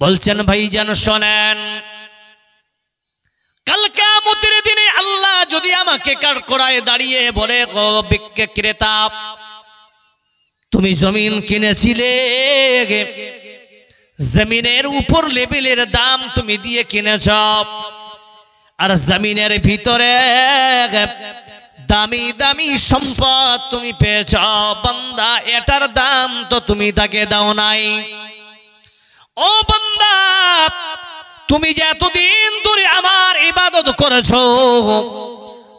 বলছেন ভাইজান শোনেন, কাল কিয়ামতের দিনে আল্লাহ যদি আমাকে কাঠগড়ায় দাঁড়িয়ে বলে, গো বিক্রেতা, তুমি জমিন কিনেছিলে, জমিনের উপর লেভেলের দাম তুমি দিয়ে কিনেছ, আর জমিনের ভিতরে দামি দামি সম্পদ তুমি পেয়েছ, বান্দা এটার দাম তো তুমি তাকে দাও নাই। ও বান্দা, তুমি যে এতদিন ধরে আমার ইবাদত করেছো,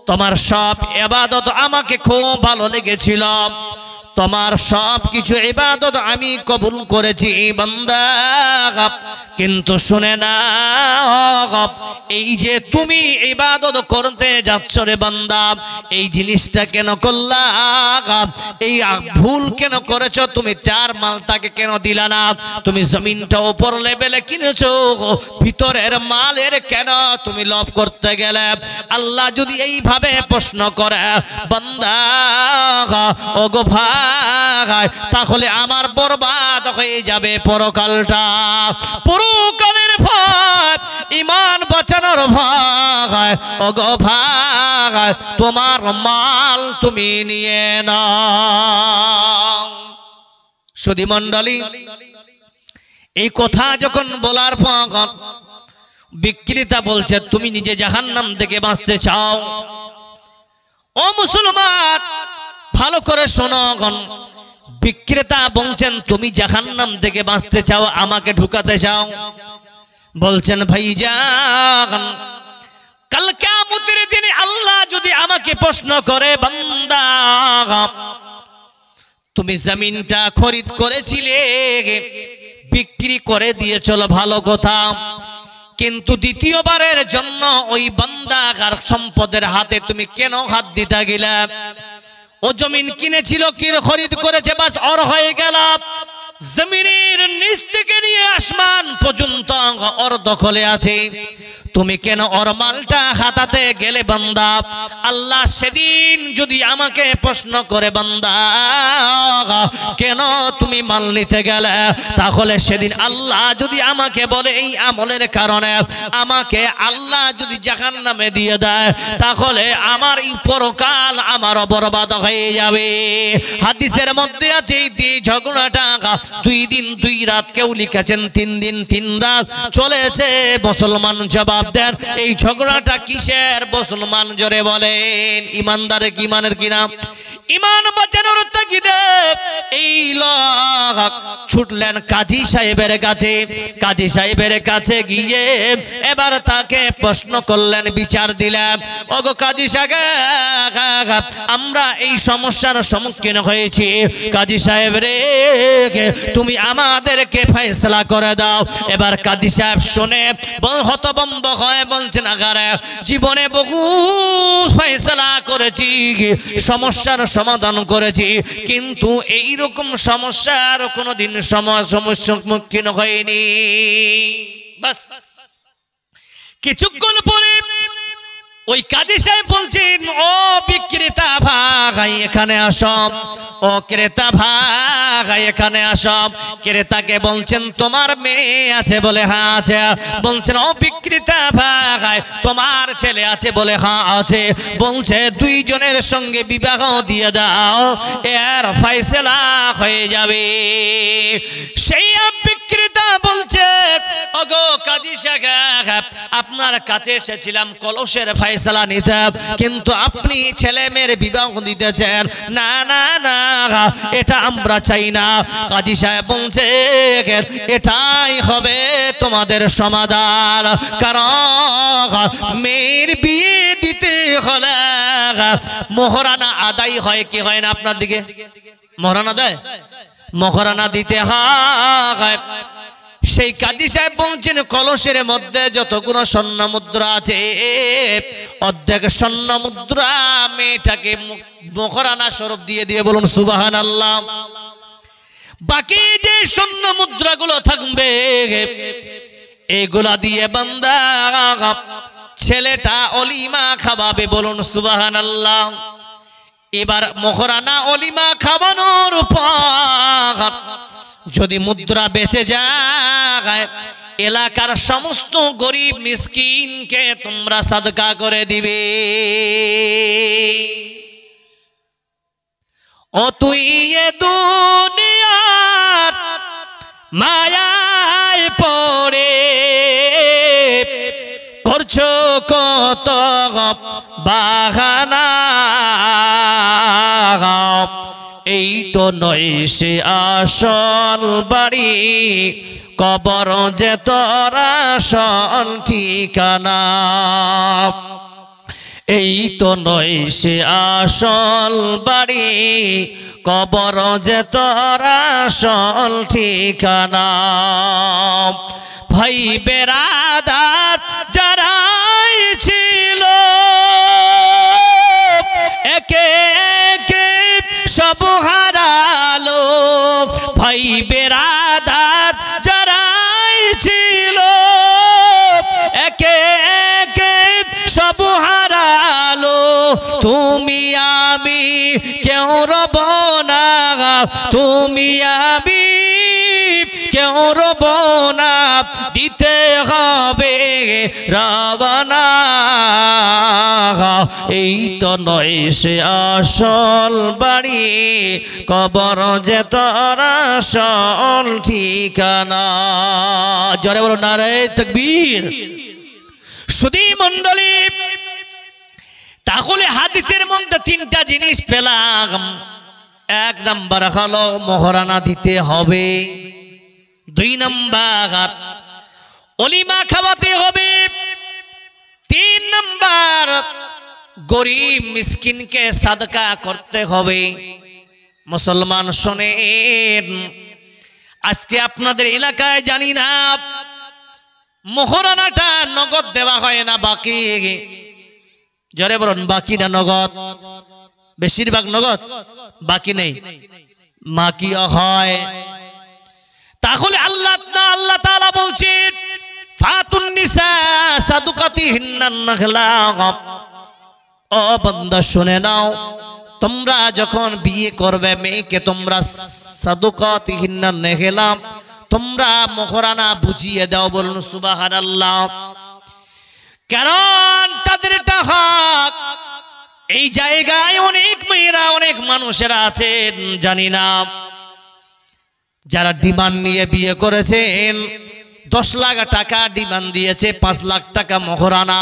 তোমার সব ইবাদত আমাকে খুব ভালো লেগেছিল, তোমার সব কিছু ইবাদত আমি কবুল করেছি বান্দা, কিন্তু শুনে না, এই যে তুমি ইবাদত করতে যাচ্ছ রে বান্দা, এই জিনিসটা কেন করলা, এই ভুল কেন করেছো, তুমি তার মালটাকে কেন দিলা না, তুমি জমিনটা উপর লেভেলে কিনেছো, ভিতরের মালের কেন তুমি লোভ করতে গেলে? আল্লাহ যদি এইভাবে প্রশ্ন করে বান্দা, ওগো ভাই, তাহলে আমার বরবাদ হয়ে যাবে পরকালটা। পরকালের ভয়, ঈমান বাঁচানোর ভয়, ওগো ভাই, তোমার মাল তুমি নিয়ে নাও। সুধী মণ্ডলী, এই কথা যখন বলার পর বিক্রেতা বলছে, তুমি নিজে জাহান্নাম থেকে বাঁচতে চাও? ও মুসলমান, ভালো করে শোনো, বিক্রেতা বলছেন, তুমি জাহান্নাম থেকে বাঁচতে চাও, আমাকে ঢুকাতে চাও? বলছেন ভাইজান, কাল কিয়ামতের দিনে আল্লাহ যদি আমাকে প্রশ্ন করে, বান্দা, তুমি জমিনটা খরিদ করেছিলে, বিক্রি করে দিয়েছিল, ভালো কথা, কিন্তু দ্বিতীয়বারের জন্য ওই বান্দার সম্পদের হাতে তুমি কেন হাত দিতে গেলে? ও জমিন কিনেছিল, কি খরিদ করেছে, বাস ওর হয়ে গেল, জমিনের নিচ থেকে নিয়ে আসমান পর্যন্ত ওর দখলে আছে, তুমি কেন ওর মালটা হাতাতে গেলে বান্দা? আল্লাহ সেদিন যদি আমাকে প্রশ্ন করে, বান্দা কেন তুমি মাল নিতে গেলে, তাহলে সেদিন আল্লাহ যদি আমাকে বলে, এই আমলের কারণে আমাকে আল্লাহ যদি জাহান্নামে দিয়ে দেয়, তাহলে আমার এই পরকাল আমার বরবাদ হয়ে যাবে। হাদিসের মধ্যে আছে, এই ঝগড়াটা 2 দিন 2 রাত, কেউ লিখেছেন 3 দিন 3 রাত চলেছে। মুসলমান জবাব দেন, এই ঝগড়াটা কিসের? মুসলমান জোরে বলেন, ইমানদারে কি ইমানের কিনা? ইমান বাঁচানোর তাগিদে এই লোক ছুটলেন কাজী সাহেবের কাছে। কাজী সাহেবের কাছে গিয়ে এবার তাকে প্রশ্ন করলেন, বিচার দিলেন, ওগো কাজী সাহেব, আমরা এই সমস্যার সম্মুখীন হয়েছি, কাজী সাহেব রে, তুমি আমাদেরকে ফয়সালা করে দাও। এবার কাজী সাহেব শুনে হতভম্ব হয়ে বলছেন, আগারে জীবনে বহু ফয়সালা করেছি, সমস্যার সমাধান করেছি, কিন্তু এই রকম সমস্যার কোনোদিন সমস্যার সম্মুখীন হয়নি। বাস কিছুক্ষণ পরে ওই কাজী সাহেব বলছেন, ও বিক্রেতা ভাই এখানে আসো, ও ক্রেতা ভাই এখানে আসো। ক্রেতাকে বলছেন, তোমার মেয়ে আছে? বলে হ্যাঁ আছে। বলছেন, ও বিক্রেতা ভাই, তোমার ছেলে আছে? বলে হ্যাঁ আছে। বলছে, 2 জনের সঙ্গে বিবাহ দিয়ে দাও, এর ফয়সালা হয়ে যাবে। সেই বিক্রেতা বলছে, ওগো কাজী সাহেব, আপনার কাছে এসেছিলাম কলসের ফয়সালা নিতে, কিন্তু আপনি ছেলে মেয়ের বিবাহ দিতেছেন, না না না, এটা আমরা চাই না। কাজী সাহেব বলছে, এটাই হবে তোমাদের সমাধান, কারণ মেয়ের বিয়ে দিতে হলে মোহরানা আদায় হয় কি হয় না? আপনার দিকে মোহরানা দেয়? মোহরানা দিতে হয়। সেই কাজী সাহেব বলছেন, কলসের মধ্যে যতগুলো স্বর্ণ মুদ্রা আছে, অর্ধেক স্বর্ণ মুদ্রা মেয়েটাকে মোহরানা স্বরূপ দিয়ে দিয়ে, বলুন সুবহানাল্লাহ। বাকি যে স্বর্ণ মুদ্রাগুলো থাকবে, এগুলা দিয়ে বান্দা ছেলেটা অলিমা খাওয়াবে, বলুন সুবহানাল্লাহ। এবার মোহরানা অলিমা খাওয়ানোর পর যদি মুদ্রা বেঁচে যায়, এলাকার সমস্ত গরিব মিসকিনকে তোমরা সাদকা করে দিবে। ও তুই এ দুনিয়ার মায়ায় পড়ে করছো কত বাহানা, এই তো নয় সে আসল বাড়ি, কবর যে তোর আসল ঠিকানা। এই তো নয় সে আসল বাড়ি, কবর যে তোর আসল ঠিকানা। ভাই বেরাদার যারাই ছিল একে একে সব হারালো, ভাই বেরাদার যারাই ছিল একে একে সব হারালো। তুমি আমি কেউ রব না, তুমি আমি কেউ রব না, দিতে হবে রবানা। এই তো নয় সে আসল বাড়ি, কবর যে তোর আসল ঠিকানা। জোরে বলো নারে তাকবীর। সুধী মণ্ডলী, তাহলে হাদিসের মধ্যে তিনটা জিনিস পেলাম। এক নাম্বার হলো মহরানা দিতে হবে, দুই নাম্বার অলিমা খাওয়াতে হবে, তিন নাম্বার গরিব মিসকিনকে সাদকা করতে হবে। মুসলমান শোনেন, আজকে আপনাদের এলাকায় জানি না মহরানাটা নগদ দেওয়া হয় না বাকি। জোরে বলুন, বাকি না নগদ? বেশিরভাগ নগদ, বাকি নেই, বাকি হয়। তাহলে আল্লাহ তাআলা বলছেন ফাতুন নিসা সাদুকাতিহিন্না নাখলা। ও বান্দা শুনে নাও, তোমরা যখন বিয়ে করবে মেয়েকে তোমরা সাদুকাতিহিন্না নাখলা, তোমরা মহরানা বুঝিয়ে দাও। বলুন সুবহানাল্লাহ। কারণ তাদের এটা হক। এই জায়গায় অনেক মেয়েরা, অনেক মানুষেরা আছেন জানি না, যারা ডিমান্ড নিয়ে বিয়ে করেছেন, 10 লাখ টাকা ডিমান্ড দিয়েছে, 5 লাখ টাকা মহরানা,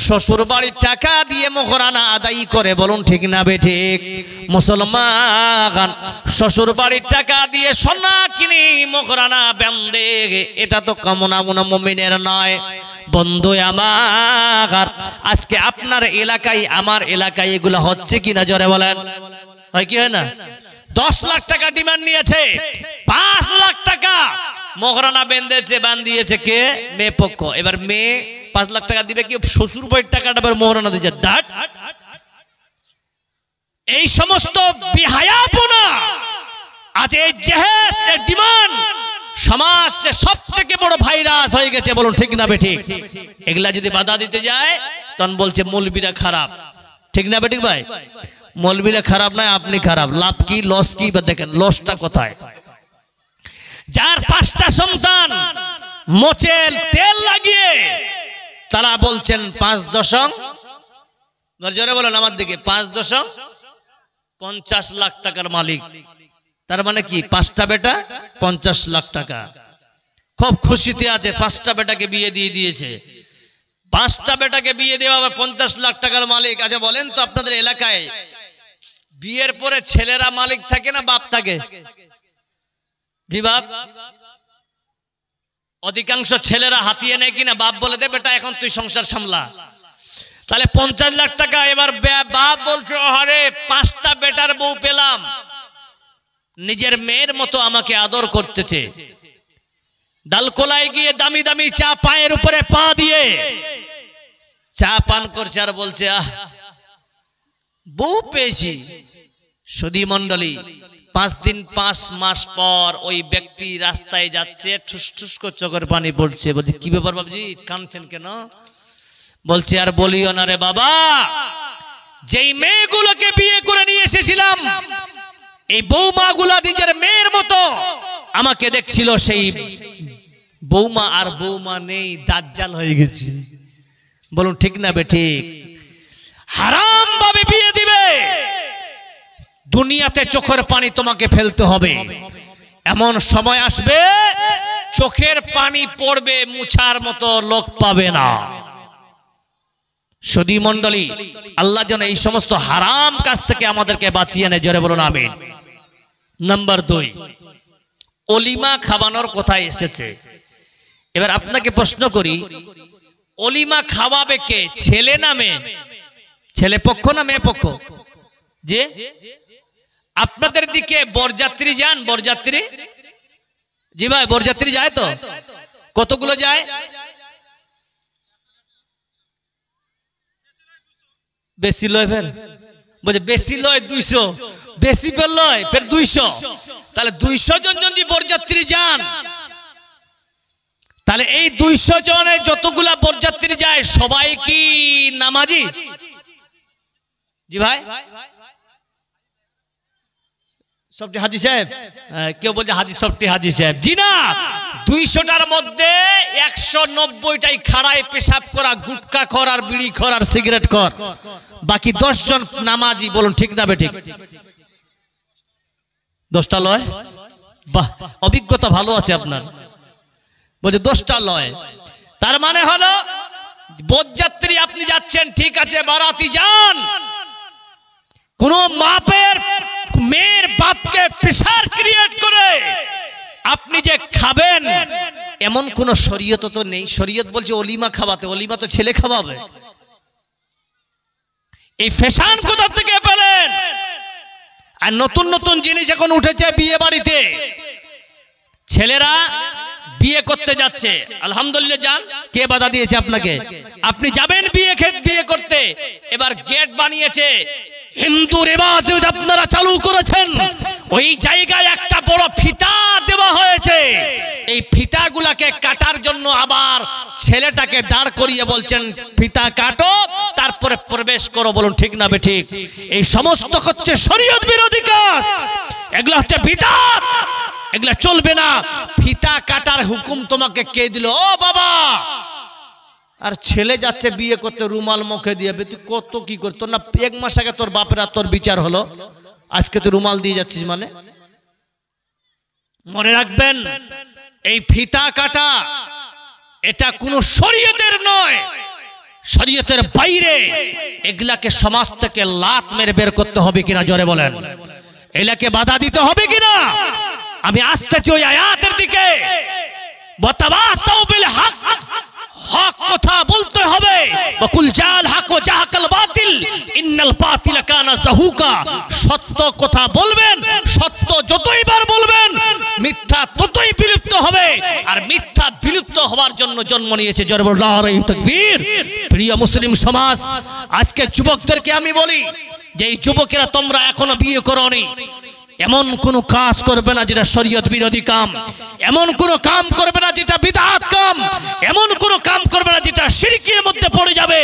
শ্বশুর বাড়ির টাকা দিয়ে মহরানা আদায় করে। বলুন ঠিক না বেঠিক? মুসলমান শ্বশুর বাড়ির টাকা দিয়ে সোনা কিনে মহরানা বেঁধে, এটা তো কামনা মনা মুমিনের নয়। বন্ধু আমার, আজকে আপনার এলাকায় আমার এলাকায় এগুলো হচ্ছে কিনা জোরে বলেন? হয় কি হয় না? 10 লাখ টাকা ডিমান্ড নিয়েছে, 5 লাখ টাকা মহরানা বেঁধেছে, বান্ধিয়েছে কে? মেয়ে পক্ষ। এবার মেয়ে 5 লাখ টাকা দিবে কি? শ্বশুর বাড়ির টাকাটা আবার মহরানা দিচ্ছে। ডাট, এই সমস্ত বিহায়াপনা আজ এই জেহেজ ডিমান্ড সমাজে সব থেকে বড় ভাইরাস হয়ে গেছে। বলুন ঠিক না বেঠিক? এগুলা যদি বাধা দিতে যায় তখন বলছে মৌলবীরা খারাপ। ঠিক না বেঠিক ভাই? মৌলবীরা খারাপ নয়, আপনি খারাপ। লাভ কি লস কি? দেখেন লসটা কোথায়। যার 5টা সন্তান মোচেল তেল লাগিয়ে তারা বলছেন 5 জোরে বলেন আমার দিকে, 5.50 লাখ টাকার মালিক। তার মানে কি? 5টা বেটা 50 লাখ টাকা। খুব খুশিতে আছে, 5টা বেটাকে বিয়ে দিয়ে দিয়েছে। 5টা বেটাকে বিয়ে দেওয়া 50 লাখ টাকার মালিক। আচ্ছা বলেন তো, আপনাদের এলাকায় বিয়ের পরে ছেলেরা মালিক থাকে না বাপ থাকে? জি বাপ। অধিকাংশ ছেলেরা হাতিয়ে নেয় কিনা? বাপ বলে দে বেটা এখন তুই সংসার সামলা। তাহলে 50 লাখ টাকা। এবার বাপ বলছে আরে 5টা বেটার বউ পেলাম, নিজের মেয়ের মতো আমাকে আদর করতেছে। ডালকোলায় গিয়ে দামি দামি চা পায়ের উপরে পা দিয়ে চা পান করছে আর বলছে আহ বউ পেয়েছি। সুধী মণ্ডলী, 5 দিন 5 মাস পর ওই ব্যক্তি রাস্তায় যাচ্ছে, ঠুস ঠুস করে চোখের পানি পড়ছে। বলছে কি ব্যাপার বাবজি, কাঁদছেন কেন? বলছে আর বলিও না রে বাবা, যেই মেয়েগুলোকে বিয়ে করে নিয়ে এসেছিলাম এই বৌমাগুলা নিজের মেয়ের মতো আমাকে দেখছিল, সেই বৌমা আর বৌমা নেই, দাজ্জাল হয়ে গেছে। বলুন ঠিক না বেঠিক? হারাম ভাবে বিয়ে দিবে, দুনিয়াতে চোখের পানি তোমাকে ফেলতে হবে। এমন সময় আসবে চোখের পানি পড়বে, মুছার মতো লোক পাবে না। সুধী মণ্ডলী, আল্লাহ যেন এই সমস্ত হারাম কাজ থেকে আমাদেরকে বাঁচিয়ে নেয়। জোরে বলুন আমিন। নাম্বার 2, অলিমা খাওয়ানোর কথা এসেছে। এবার আপনাকে প্রশ্ন করি, অলিমা খাওয়াবে কে? ছেলে না মেয়ে? ছেলে পক্ষ না মেয়ে পক্ষ? যে আপনাদের দিকে বরযাত্রী যান? বরযাত্রী, জি ভাই, বরযাত্রী যায় তো? কতগুলো যায়? বেশি লয়, ফের বলছে বেশি লয় 200, বেশি ফের লয় ফের 200। তাহলে 200 জন যদি বরযাত্রী যান, তাহলে এই 200 জনে যতগুলা বরযাত্রী যায় সবাই কি নামাজি? জি ভাই, সবটি হাজি সাহেব? কেউ বলছে হাজি, সবটি হাজি সাহেব। জি না, 200টার মধ্যে 190টাই খাড়ায় পেশাব করা, গুটকা খর আর বিড়ি খর আর সিগারেট খর, বাকি 10 জন নামাজি। বলুন ঠিক না বেঠিক? 10টা লয়? বাহ, অভিজ্ঞতা ভালো আছে আপনার। বলছে 10টা লয়, তার মানে হলো বরযাত্রী আপনি যাচ্ছেন, ঠিক আছে, বারাতি যান, কোন মাপের মেয়ের বাপকে প্রেসার ক্রিয়েট করে আপনি যে খাবেন এমন কোন শরীয়ত তো নেই। শরীয়ত বলছে অলিমা খাওয়াতে, অলিমা তো ছেলে খাওয়াবে। এই ফ্যাশন কোথা থেকে পেলেন? আর নতুন নতুন জিনিস এখন উঠেছে বিয়ে বাড়িতে, ছেলেরা বিয়ে করতে যাচ্ছে, আলহামদুলিল্লাহ যান, কে বাধা দিয়েছে আপনাকে? আপনি যাবেন বিয়ে করতে। এবার গেট বানিয়েছে, হিন্দু রেওয়াজ আপনারা চালু করেছেন, ওই জায়গায় একটা বড় ফিতা দেওয়া হয়েছে। এই ফিতাগুলাকে কাটার জন্য আবার ছেলেটাকে দাঁড় করিয়ে বলছেন ফিতা কাটো, তারপরে প্রবেশ করো। বলুন ঠিক না বেঠিক? এই সমস্ত হচ্ছে শরীয়ত বিরোধী কাজ, এগুলা হচ্ছে বিদআত, এগুলা চলবে না। ফিতা কাটার হুকুম তোমাকে কে দিল? ও বাবা! আর ছেলে যাচ্ছে বিয়ে করতে রুমাল মুখে দিয়ে, তুই কত কি করতো না? 1 মাস আগে তোর বাপের আর তোর বিচার হলো, আজকে তুই রুমাল দিয়ে যাচ্ছিস মানে? মনে রাখবেন, এই ফিতা কাটা এটা কোনো শরীয়তের নয়, শরীয়তের বাইরে। এগুলাকে সমাজ থেকে লাত মেরে বের করতে হবে কিনা? জোরে বলেন। এগুলাকে বাধা দিতে হবে কিনা? আমি আসতেছি ওই আয়াতের দিকে। ওয়াতাওয়াসাউ বিল হক, হক কথা বলতে হবে। ওয়াকুল জাল হক ওয়া জাহাকাল বাতিল ইন্নাল বাতিলা কানা যাহুকা। সত্য কথা বলবেন, সত্য যতই বার বলবেন মিথ্যা ততই বিলুপ্ত হবে, আর মিথ্যা বিলুপ্ত হওয়ার জন্য জন্ম নিয়েছে। জোরে বলুন নারায়ে তাকবীর। প্রিয় মুসলিম সমাজ, আজকে যুবকদেরকে আমি বলি যে এই যুবকেরা তোমরা এখনো বিয়ে করোনি, এমন কোন কাজ করবে না যেটা শরীয়ত বিরোধী কাম, এমন কোন কাম করবে না যেটা বিদআত কাম, এমন কোন কাম করবে না যেটা শিরকের মধ্যে পড়ে যাবে।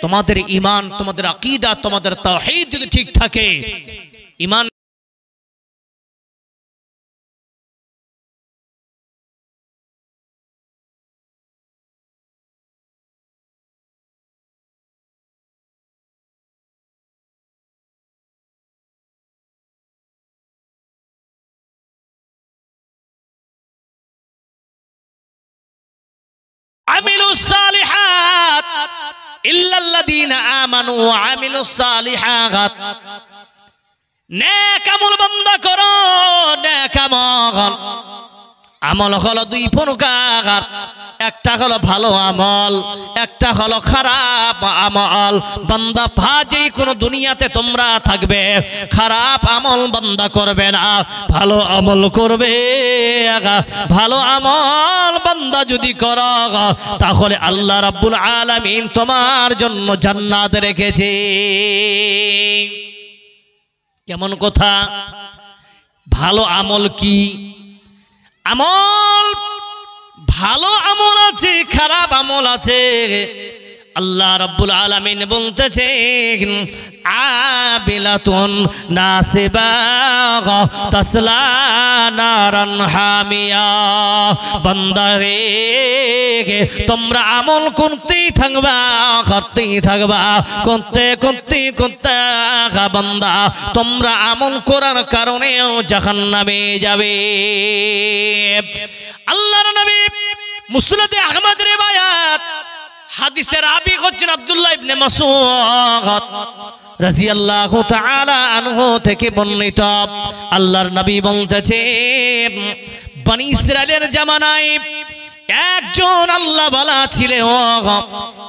তোমাদের ঈমান, তোমাদের আকীদা, তোমাদের তাওহীদ যদি ঠিক থাকে, ঈমান আমিলুস সালিহাত ইল্লাল্লাযীনা আমানু ওয়া আমিলুস সালিহাত। নেক আমল বান্দা করো, নেক আমল। আমল হলো 2 প্রকার, একটা হলো ভালো আমল, একটা হলো খারাপ আমল। বান্দা ভাজে কোন দুনিয়াতে তোমরা থাকবে, খারাপ আমল বান্দা করবে না, ভালো আমল করবে। ভালো আমল বান্দা যদি করো তাহলে আল্লাহ রাব্বুল আলামিন তোমার জন্য জান্নাত রেখেছে। কেমন কথা? ভালো আমল কি? আমল ভালো আমল আছে, খারাপ আমল আছে। আল্লাহ রাব্বুল আলামিন বলতেছেন আবিলাতুন নাসিবা তাসলা নারান হামিয়া। বান্দারে তোমরা আমল করতেই থাকবা, করতেই থাকবা, করতে বান্দা তোমরা আমল করার কারণেও জাহান্নামে যাবে। আল্লাহর নবী মুসনাদে আহমদের রিওয়ায়াত হাদিসের রাবি হচ্ছেন আব্দুল্লাহ ইবনে মাসউদ রাদিয়াল্লাহু তাআলা আনহু থেকে বর্ণিত। আল্লাহর নবী বলতেছেন বনি ইসরাইলের জামানায় একজন আল্লাহ বালা ছিলেন।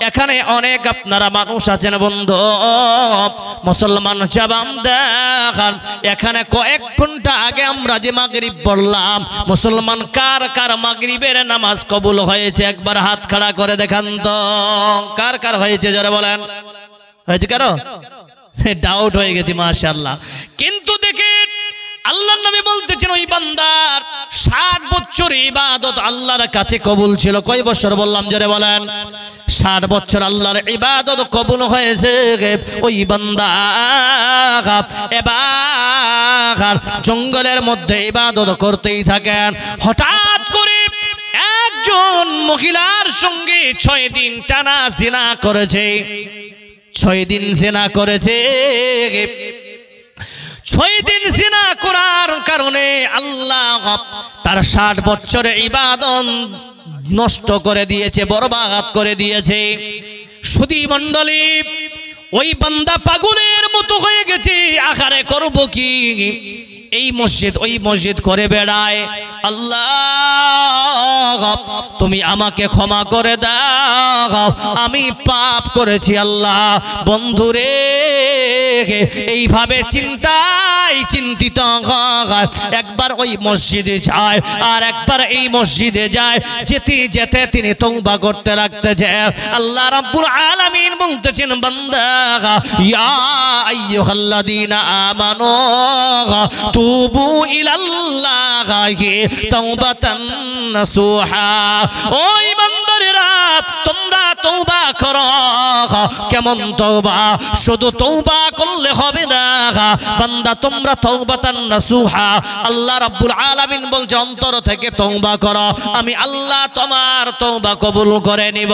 এখানে অনেক আপনারা মানুষ আছেন বন্ধু, মুসলমান জবান দেখান। এখানে কয়েক ঘন্টা আগে আমরা যে মাগরিব পড়লাম, মুসলমান কার কার মাগরিবের নামাজ কবুল হয়েছে একবার হাত খাড়া করে দেখান তো। কার কার হয়েছে জোরে বলেন, হয়েছে কারো? ডাউট হয়ে গেছে মাশাআল্লাহ। কিন্তু দেখেন আল্লাহর নবী বলতেছেন ওই বান্দার 60 বছর ইবাদত আল্লাহর কাছে কবুল ছিল। কয় বছর বললাম জোরে বলেন? 60 বছর আল্লাহর ইবাদত কবুল হয়েছে। ওই বান্দা এবার জঙ্গলের মধ্যে ইবাদত করতেই থাকেন। হঠাৎ করে একজন মহিলার সঙ্গে 6 দিন টানা জিনা করেছে। 6 দিন জিনা করেছে। 6 দিন জিনা করার কারণে আল্লাহ তার 60 বছরের ইবাদত নষ্ট করে দিয়েছে, বরবাদ করে দিয়েছে। সুধী মণ্ডলী, ওই বান্দা পাগলের মতো হয়ে গেছে। আখারে করব কি? এই মসজিদ ওই মসজিদ করে বেড়ায়। আল্লাহ তুমি আমাকে ক্ষমা করে দাও, আমি পাপ করেছি আল্লাহ। বন্ধুরে এইভাবে চিন্তিত একবার ওই মসজিদে যায় আর একবার এই মসজিদে যায়। যেতে যেতে তিনি তওবা করতে লাগতেছে। আল্লাহ রাব্বুল আলামিন বলতেছেন বান্দা ইয়া আইয়ুহাল্লাযীনা আমানু তুবু ইলাল্লাহি তাওবাতান নাসুহা। ওই বান্দারেরা তোমরা তওবা করো। কেমন তওবা? শুধু তওবা করলে হবে না বান্দা, তোমরা তাওবাতান নাসুহা। আল্লাহ রাব্বুল আলামিন বলছে অন্তর থেকে তওবা করো, আমি আল্লাহ তোমার তওবা কবুল করে নিব।